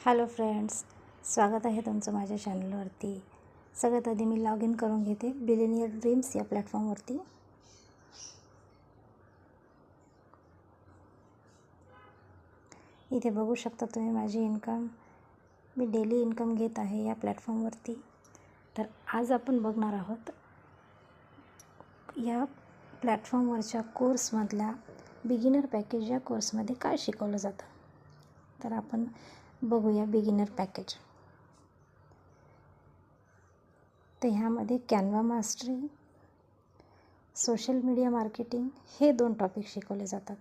Hello friends, स्वागत आहे तुमचं माझ्या चॅनलवरती। सगळ्यात आधी मी लॉग इन करून घेते बिलियनियर ड्रीम्स या प्लॅटफॉर्मवरती। इथे बघू शकता तुम्ही माझी इन्कम। मी डेली इन्कम घेत आहे या प्लॅटफॉर्मवरती। तर आज आपण बघणार आहोत या प्लॅटफॉर्मवरच्या कोर्समधल्या बिगिनर पॅकेज या कोर्समध्ये काय शिकवलं जातं। तर आपण बघूया बिगिनर पॅकेज। तर ह्यामध्ये Canva mastery, social media marketing हे 2 टॉपिक शिकवले जातात।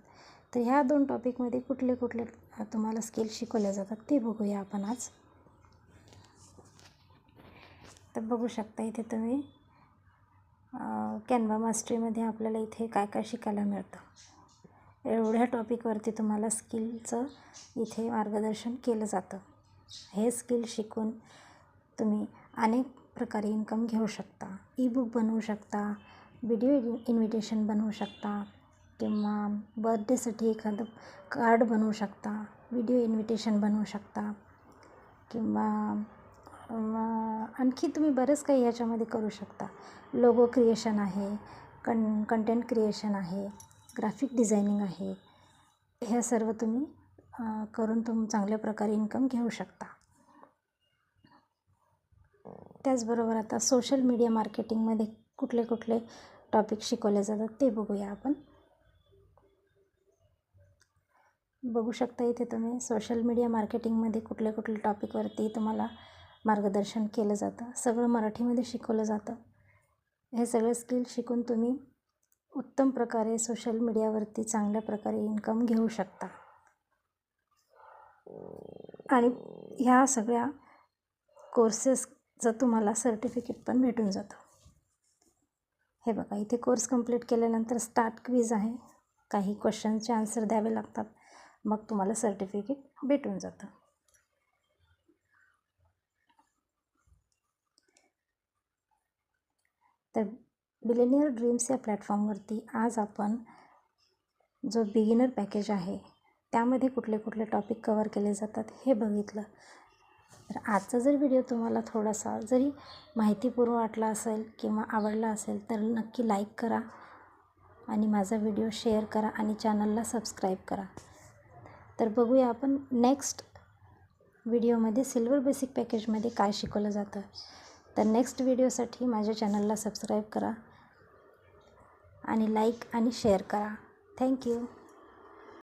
तर ह्या 2 टॉपिकमध्ये कुठले कुठले तुम्हाला स्किल शिकवले जातात ते बघूया आपण आज। तर बघू शकता इथे तुम्ही कॅनवा मास्टरीमध्ये आपल्याला इथे काय काय शिकायला मिळतं। एवढ्या टॉपिकवरती तुम्हाला स्किलचं इथे मार्गदर्शन केलं जातं। हे स्किल शिकून तुम्ही अनेक प्रकारे इन्कम घेऊ शकता। ई-बुक बनवू शकता, व्हिडिओ इन्व्हिटेशन बनवू शकता, किंवा बर्थडेसाठी एखादं कार्ड बनवू शकता, व्हिडिओ इन्व्हिटेशन बनवू शकता, किंवा आणखी तुम्ही बरंच काही ह्याच्यामध्ये करू शकता। लोगो क्रिएशन आहे, कंटेंट क्रिएशन आहे, ग्राफिक डिझायनिंग आहे। ह्या सर्व तुम्ही करून चांगल्या प्रकारे इन्कम घेऊ शकता। त्याचबरोबर आता सोशल मीडिया मार्केटिंगमध्ये कुठले कुठले टॉपिक शिकवले जातात ते बघूया आपण। बघू शकता इथे तुम्ही सोशल मीडिया मार्केटिंगमध्ये कुठले कुठले टॉपिकवरती तुम्हाला मार्गदर्शन केलं जातं। सगळं मराठीमध्ये शिकवलं जातं। हे सगळे स्किल शिकून तुम्ही उत्तम प्रकारे सोशल मीडियावरती चांगल्या प्रकारे इन्कम घेऊ शकता। आणि ह्या सगळ्या कोर्सेसचं तुम्हाला सर्टिफिकेट पण भेटून जातं। हे बघा इथे कोर्स कंप्लीट केल्यानंतर स्टार्ट क्विज आहे। काही क्वेश्चनचे आन्सर द्यावे लागतात, मग तुम्हाला सर्टिफिकेट भेटून जातं। तर बिलियनियर ड्रीम्स या प्लॅटफॉर्मवरती आज आपण जो बिगिनर पॅकेज आहे त्यामध्ये कुठले कुठले टॉपिक कव्हर केले जातात हे बघितलं। तर आजचा जर व्हिडिओ तुम्हाला थोडासा जरी माहितीपूर्ण वाटला असेल किंवा आवडला असेल तर नक्की लाईक करा आणि माझा व्हिडिओ शेअर करा आणि चॅनलला सबस्क्राईब करा। तर बघूया आपण नेक्स्ट व्हिडिओमध्ये सिल्वर बेसिक पॅकेजमध्ये काय शिकवलं जातं। तर नेक्स्ट व्हिडिओसाठी माझ्या चॅनलला सबस्क्राईब करा आणि लाईक आणि शेअर करा। थँक्यू।